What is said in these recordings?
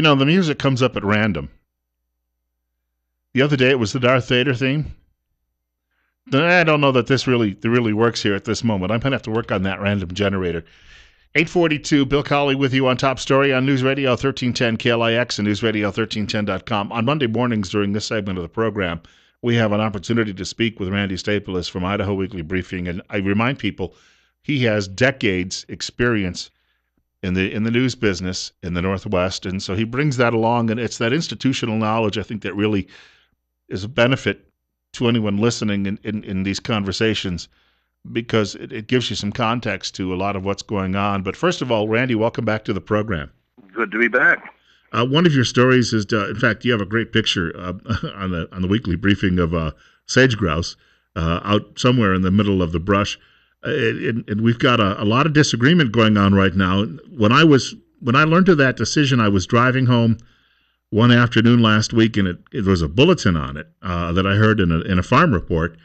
The music comes up at random. The other day it was the Darth Vader theme. I don't know that this really works here at this moment. I'm going to have to work on that random generator. 842, Bill Colley with you on Top Story on News Radio 1310 KLIX and newsradio1310.com. On Monday mornings during this segment of the program, we have an opportunity to speak with Randy Stapilus from Idaho Weekly Briefing. And I remind people, he has decades experience in the news business in the Northwest. And so he brings that along, and it's that institutional knowledge, I think, that really is a benefit to anyone listening in these conversations, because it gives you some context to a lot of what's going on. But first of all, Randy, welcome back to the program. Good to be back. One of your stories is, in fact, you have a great picture on the weekly briefing of sage-grouse out somewhere in the middle of the brush, and we've got a lot of disagreement going on right now. When I learned of that decision, I was driving home one afternoon last week, and it was a bulletin on it that I heard in a farm report.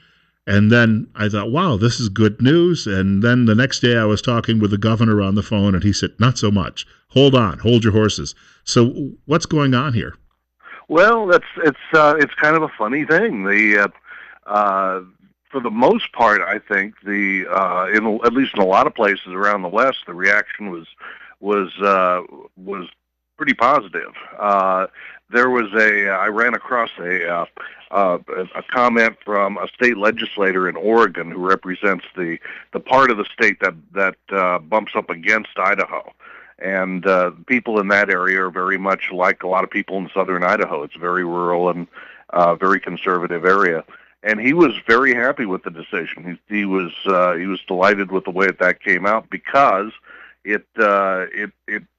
And then I thought, wow, this is good news. And then the next day I was talking with the governor on the phone, and he said, not so much. Hold on, hold your horses. So what's going on here? Well, it's kind of a funny thing. For the most part, I think at least in a lot of places around the West, the reaction was pretty positive. I ran across a comment from a state legislator in Oregon who represents the part of the state that bumps up against Idaho. And people in that area are very much like a lot of people in southern Idaho. It's a very rural and very conservative area. And he was very happy with the decision. He was delighted with the way that came out, because it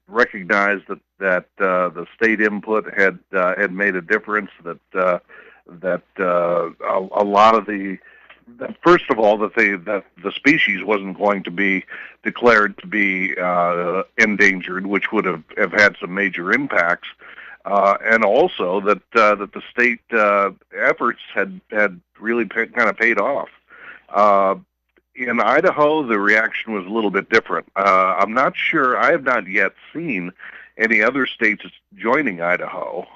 recognized that the state input had made a difference. That a lot of first of all, that the species wasn't going to be declared to be endangered, which would have had some major impacts, and also that the state efforts had really kind of paid off. In Idaho, the reaction was a little bit different. I'm not sure. I have not yet seen any other states joining Idaho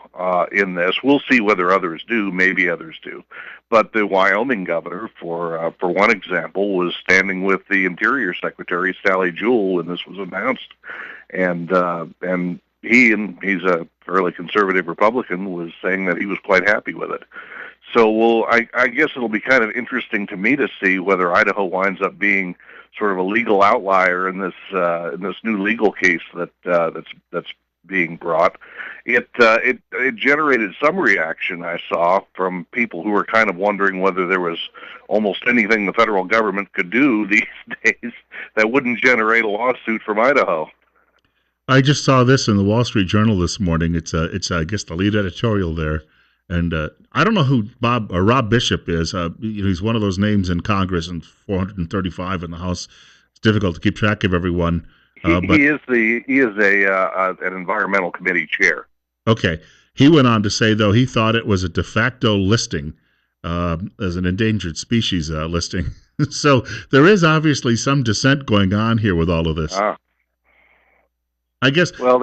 in this. We'll see whether others do. Maybe others do. But the Wyoming governor, for one example, was standing with the Interior Secretary, Sally Jewell, when this was announced, and he's a fairly conservative Republican, was saying that he was quite happy with it. So, I guess it'll be kind of interesting to me to see whether Idaho winds up being sort of a legal outlier in this new legal case that's being brought. It generated some reaction, I saw, from people who were kind of wondering whether there was almost anything the federal government could do these days that wouldn't generate a lawsuit from Idaho. I just saw this in the Wall Street Journal this morning. It's I guess the lead editorial there. And I don't know who Rob Bishop is. He's one of those names in Congress, and 435 in the House. It's difficult to keep track of everyone. But he is an environmental committee chair. Okay. He went on to say, though, he thought it was a de facto listing as an endangered species listing. So there is obviously some dissent going on here with all of this. I guess. Well,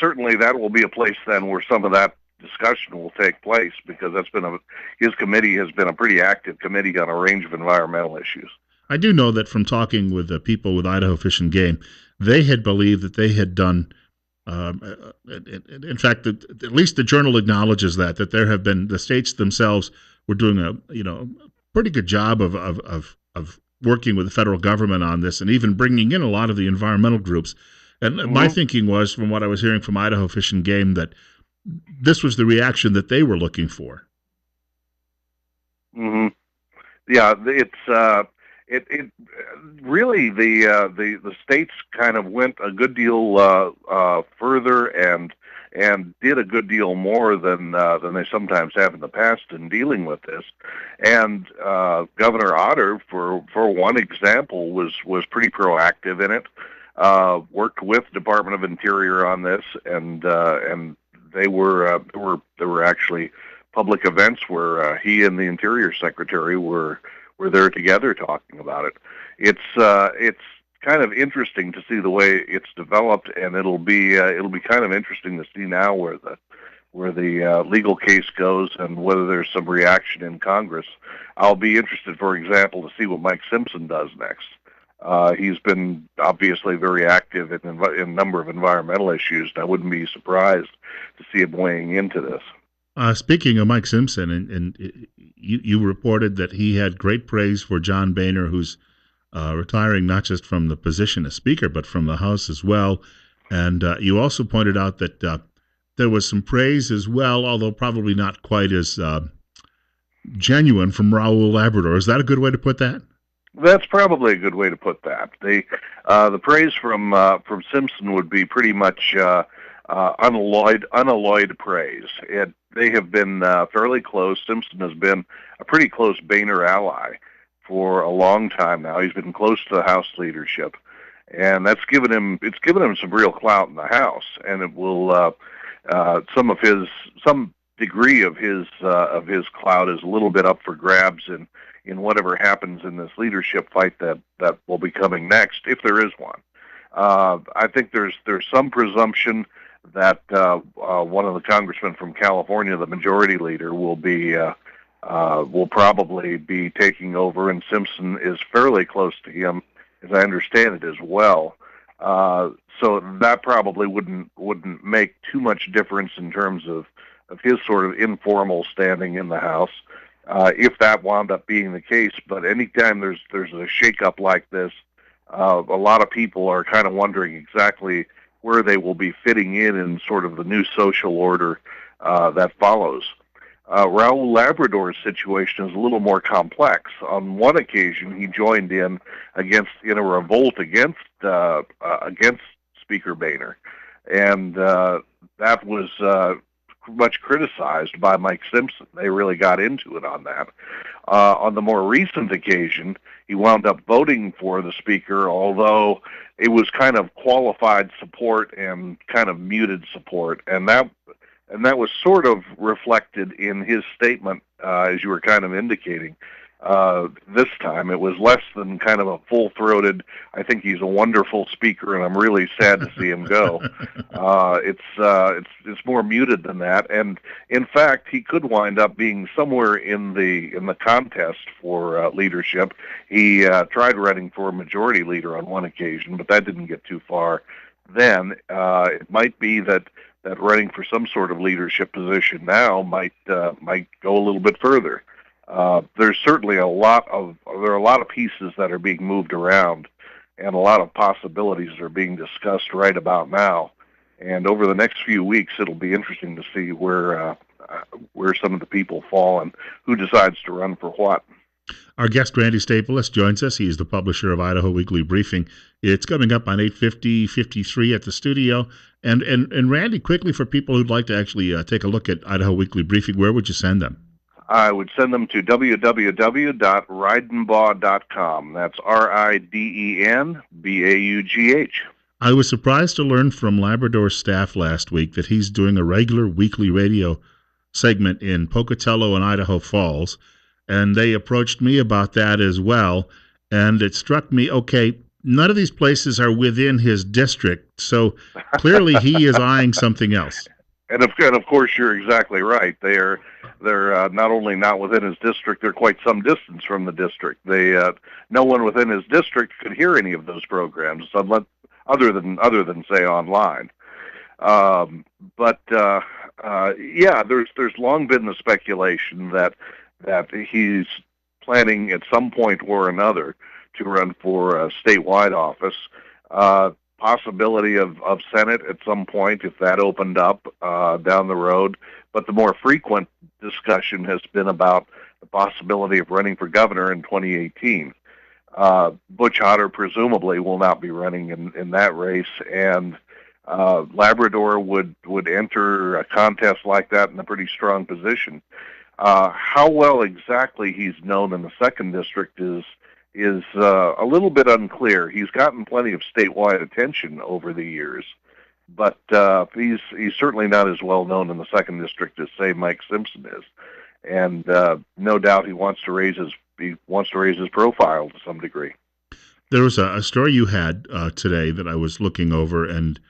certainly that will be a place then where some of that discussion will take place, because his committee has been a pretty active committee on a range of environmental issues. I do know that from talking with the people with Idaho Fish and Game, they had believed that they had done. In fact, at least the journal acknowledges that there have been, the states themselves were doing a pretty good job of working with the federal government on this, and even bringing in a lot of the environmental groups. And my thinking was, from what I was hearing from Idaho Fish and Game, that this was the reaction that they were looking for. Mm-hmm. Yeah, it really the states kind of went a good deal further and did a good deal more than they sometimes have in the past in dealing with this. And Governor Otter, for one example, was pretty proactive in it. Worked with Department of Interior on this, and there were actually public events where he and the Interior Secretary were there together talking about it. It's kind of interesting to see the way it's developed, and it'll be kind of interesting to see now where the legal case goes and whether there's some reaction in Congress. I'll be interested, for example, to see what Mike Simpson does next. He's been obviously very active in a number of environmental issues, and I wouldn't be surprised to see him weighing into this. Speaking of Mike Simpson, and you reported that he had great praise for John Boehner, who's retiring not just from the position as Speaker, but from the House as well. And you also pointed out that there was some praise as well, although probably not quite as genuine, from Raul Labrador. Is that a good way to put that? That's probably a good way to put that. The praise from Simpson would be pretty much unalloyed praise. They have been fairly close. Simpson has been a pretty close Boehner ally for a long time now. He's been close to the House leadership, and it's given him some real clout in the House, and it will some degree of his clout is a little bit up for grabs in whatever happens in this leadership fight that will be coming next, if there is one. I think there's some presumption that one of the congressmen from California, the majority leader, will probably be taking over, and Simpson is fairly close to him, as I understand it, as well. So that probably wouldn't make too much difference in terms of his sort of informal standing in the House, if that wound up being the case. But anytime there's a shakeup like this, a lot of people are kind of wondering exactly where they will be fitting in sort of the new social order that follows. Raul Labrador's situation is a little more complex. On one occasion, he joined in a revolt against Speaker Boehner, and that was much criticized by Mike Simpson. They really got into it on that. On the more recent occasion, he wound up voting for the Speaker, although it was kind of qualified support and kind of muted support, and that was sort of reflected in his statement, as you were kind of indicating. This time, it was less than kind of a full-throated, I think he's a wonderful speaker, and I'm really sad to see him go. It's more muted than that, and in fact, he could wind up being somewhere in the contest for leadership. He tried running for a majority leader on one occasion, but that didn't get too far. Then it might be that running for some sort of leadership position now might go a little bit further. There's certainly a lot of pieces that are being moved around, and a lot of possibilities are being discussed right about now. And over the next few weeks, it'll be interesting to see where some of the people fall and who decides to run for what. Our guest, Randy Stapilus, joins us. He is the publisher of Idaho Weekly Briefing. It's coming up on 8:53 at the studio. And Randy, quickly, for people who'd like to actually take a look at Idaho Weekly Briefing, where would you send them? I would send them to www.ridenbaugh.com. That's RIDENBAUGH. I was surprised to learn from Labrador's staff last week that he's doing a regular weekly radio segment in Pocatello and Idaho Falls, and they approached me about that as well, and it struck me, okay, none of these places are within his district, so clearly he is eyeing something else. And of course, you're exactly right. They're not only not within his district, they're quite some distance from the district. No one within his district could hear any of those programs, other than say online. Yeah, there's long been the speculation that he's planning at some point or another to run for a statewide office. Possibility of Senate at some point if that opened up down the road. But the more frequent discussion has been about the possibility of running for governor in 2018. Butch Otter presumably will not be running in that race, and Labrador would enter a contest like that in a pretty strong position. How well exactly he's known in the 2nd District is a little bit unclear. He's gotten plenty of statewide attention over the years, but he's certainly not as well known in the 2nd District as, say, Mike Simpson is. And no doubt he wants to raise his profile to some degree. There was a story you had today that I was looking over, and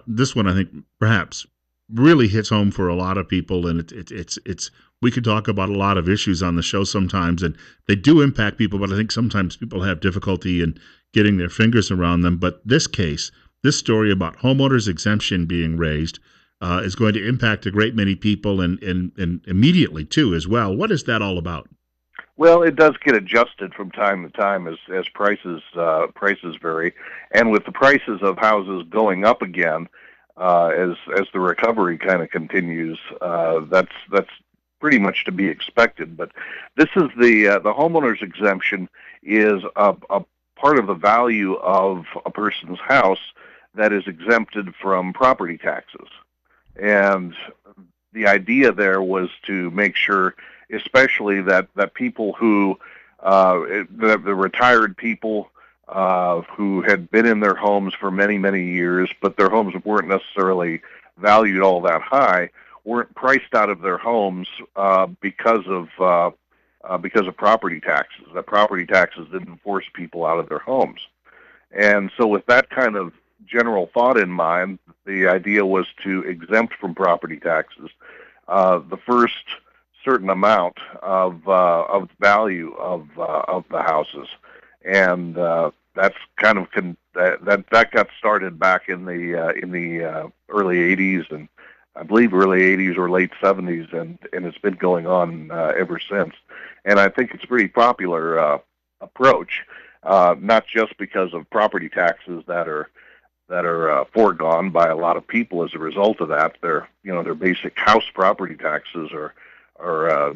this one I think perhaps really hits home for a lot of people. And it's we could talk about a lot of issues on the show sometimes, and they do impact people. But I think sometimes people have difficulty in getting their fingers around them. But this case, this story about homeowners exemption being raised, is going to impact a great many people, and immediately too as well. What is that all about? Well, it does get adjusted from time to time as prices vary, and with the prices of houses going up again, as the recovery kind of continues, that's pretty much to be expected. But this is the homeowner's exemption is a part of the value of a person's house that is exempted from property taxes, and the idea there was to make sure, especially that people who, the retired people who had been in their homes for many, many years, but their homes weren't necessarily valued all that high, weren't priced out of their homes because of property taxes. That property taxes didn't force people out of their homes. And so with that kind of general thought in mind, the idea was to exempt from property taxes the first certain amount of value of the houses, and that's kind of that got started back in the early '80s, and I believe early '80s or late '70s, and it's been going on ever since. And I think it's a pretty popular approach, not just because of property taxes that are foregone by a lot of people as a result of that. Their basic house property taxes are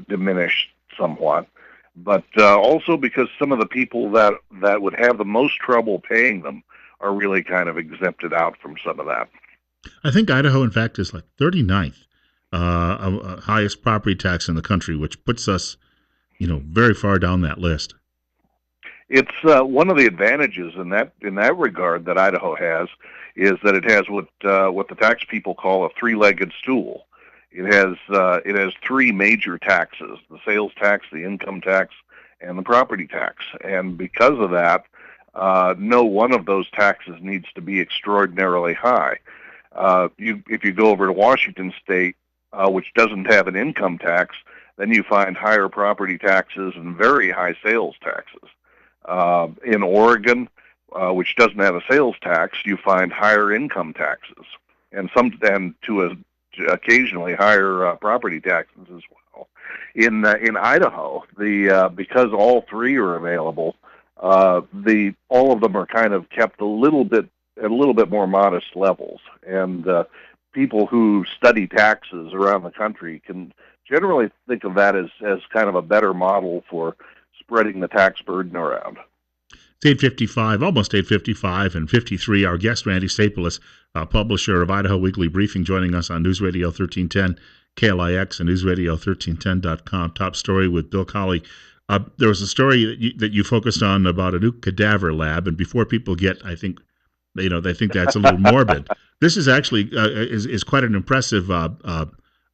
diminished somewhat, but also because some of the people that would have the most trouble paying them are really kind of exempted out from some of that. I think Idaho, in fact, is like 39th highest property tax in the country, which puts us, very far down that list. It's one of the advantages in that regard that Idaho has is that it has what the tax people call a three-legged stool. It has three major taxes: the sales tax, the income tax, and the property tax. And because of that, no one of those taxes needs to be extraordinarily high. If you go over to Washington State, which doesn't have an income tax, then you find higher property taxes and very high sales taxes. In Oregon, which doesn't have a sales tax, you find higher income taxes, and occasionally higher property taxes as well. In Idaho, because all three are available, all of them are kind of kept a little bit more modest levels, and people who study taxes around the country can generally think of that as kind of a better model for spreading the tax burden around. It's 8:55, almost 8:55 and 53. Our guest, Randy Stapilus, publisher of Idaho Weekly Briefing, joining us on News Radio 1310, KLIX, and newsradio1310.com. Top story with Bill Colley. There was a story that you focused on about a new cadaver lab, and before people get, I think, they think that's a little morbid. This is actually is quite an impressive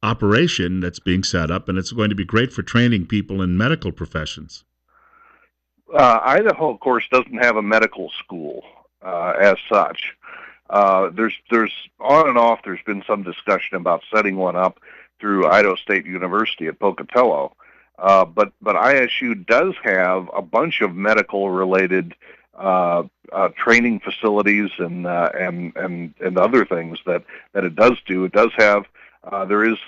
operation that's being set up, and it's going to be great for training people in medical professions. Idaho, of course, doesn't have a medical school as such. There's on and off. There's been some discussion about setting one up through Idaho State University at Pocatello, but ISU does have a bunch of medical related training facilities and other things that it does do. It does have. There is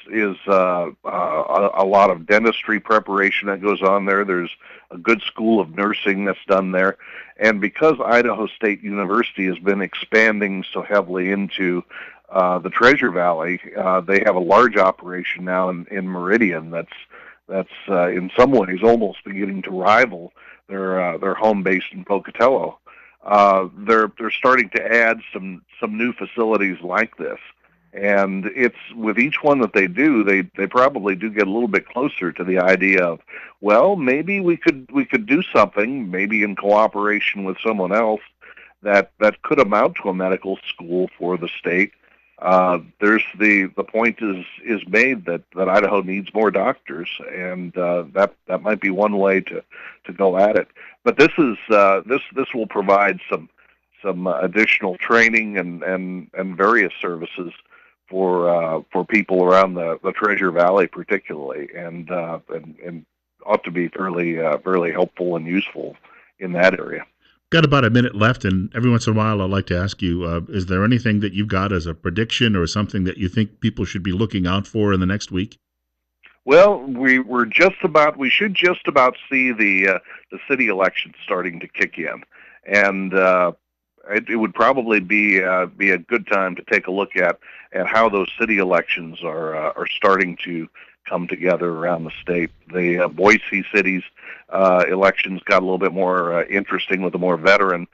a lot of dentistry preparation that goes on there. There's a good school of nursing that's done there. And because Idaho State University has been expanding so heavily into the Treasure Valley, they have a large operation now in Meridian that's in some ways almost beginning to rival their home base in Pocatello. They're starting to add some new facilities like this. And it's with each one that they do, they probably do get a little bit closer to the idea of, well, maybe we could do something, maybe in cooperation with someone else, that could amount to a medical school for the state. there's the point is made that Idaho needs more doctors, and that might be one way to go at it. But this will provide some additional training and various services for people around the Treasure Valley, particularly, and ought to be fairly helpful and useful in that area. Got about a minute left, and every once in a while I'd like to ask you, is there anything that you've got as a prediction or something that you think people should be looking out for in the next week? Well, we should just about see the city elections starting to kick in, and it would probably be a good time to take a look at how those city elections are starting to come together around the state. The Boise city's elections got a little bit more interesting with a more veteran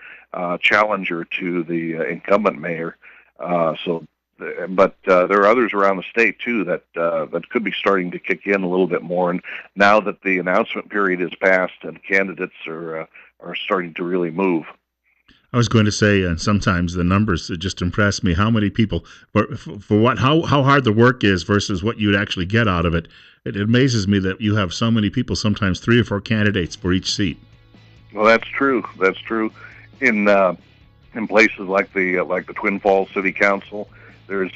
challenger to the incumbent mayor. But there are others around the state too that could be starting to kick in a little bit more. And now that the announcement period is passed and candidates are starting to really move. I was going to say, and sometimes the numbers just impress me. How many people for what? How hard the work is versus what you'd actually get out of it. It amazes me that you have so many people. Sometimes 3 or 4 candidates for each seat. Well, that's true. That's true. In places like the Twin Falls City Council, there's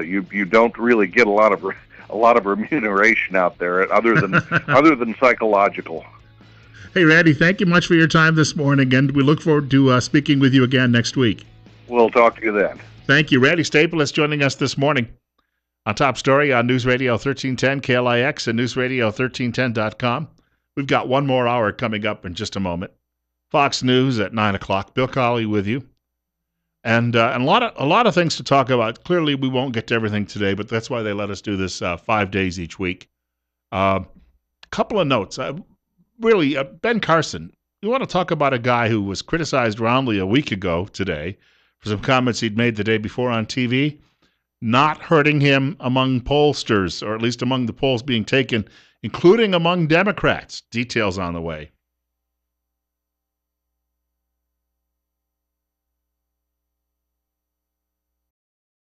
you don't really get a lot of remuneration out there other than psychological. Hey, Randy, thank you much for your time this morning, and we look forward to speaking with you again next week. We'll talk to you then. Thank you. Randy Stapilus joining us this morning on Top Story on News Radio 1310 KLIX and newsradio1310.com. We've got one more hour coming up in just a moment. Fox News at 9 o'clock. Bill Colley with you. And a lot of things to talk about. Clearly, we won't get to everything today, but that's why they let us do this 5 days each week. Couple of notes. Ben Carson, you want to talk about a guy who was criticized roundly a week ago today for some comments he'd made the day before on TV, not hurting him among pollsters, or at least among the polls being taken, including among Democrats. Details on the way.